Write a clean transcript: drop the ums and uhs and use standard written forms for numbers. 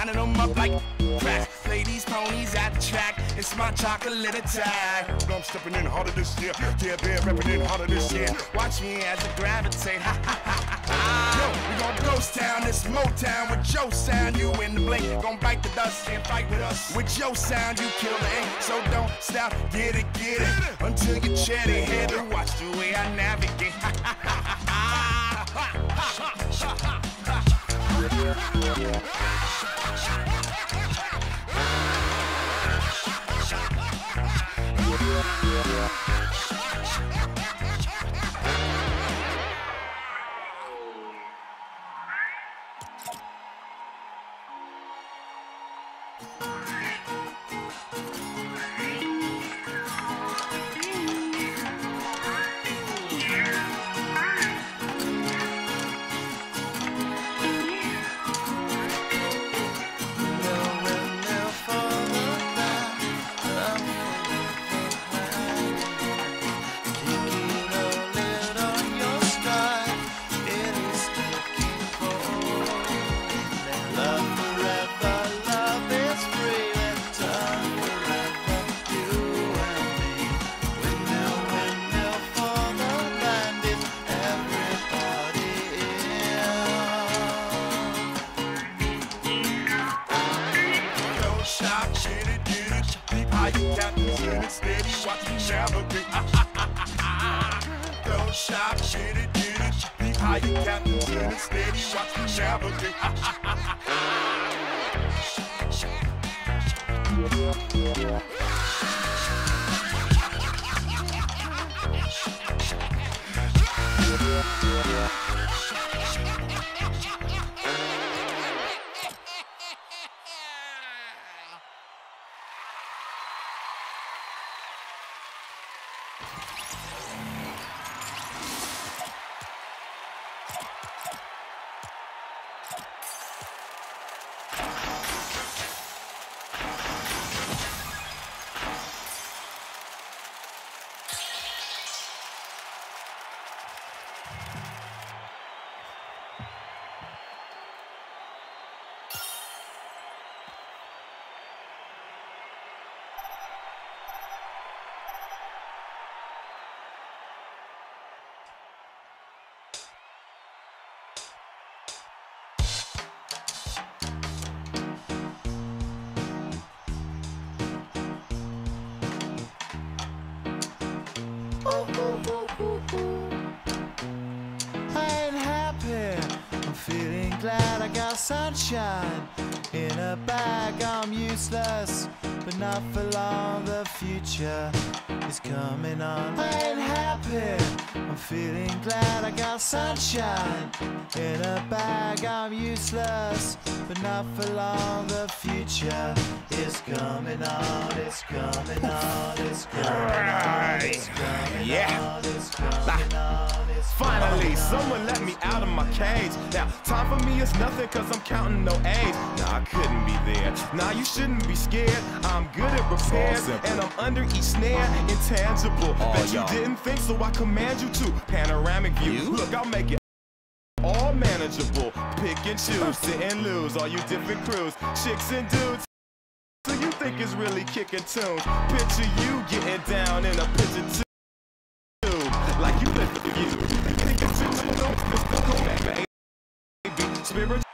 lining them up like crack. Play these ponies at the track. It's my chocolate attack. I'm stepping in harder this year. Yeah, been repping in harder this year. Watch me as I gravitate. Ha ha ha ha ha. Yo, we gon' ghost town, this Motown with your sound. You in the blink, gon' bite the dust and fight with us. With your sound, you kill the ink. So don't stop, get it, until you chat it head and watch the way I navigate. Ha ha ha ha ha. Don't stop, get it, be how you captain, turn it steady, watch me navigate. I ain't happy, I'm feeling glad I got sunshine in a bag. I'm useless, but not for long, the future is coming on. I ain't happy, I'm feeling glad I got sunshine in a bag. I'm useless, but not for long, the future is coming on. It's coming on, it's coming on, it's coming on, it's coming on, it's Finally, please, someone let me out of my cage. Now, time for me is nothing cause I'm counting no age. Nah, I couldn't be there. Nah, you shouldn't be scared. I'm good at repairs, and I'm under each snare, intangible. Bet you didn't think, so I command you to. Panoramic view. Look, I'll make it all manageable. Pick and choose, sit and lose, all you different crews, chicks and dudes. So you think it's really kicking tunes? Picture you getting down in a picture too, like you live for you. Think it's you know, Mr. Kodak, baby. Spirit.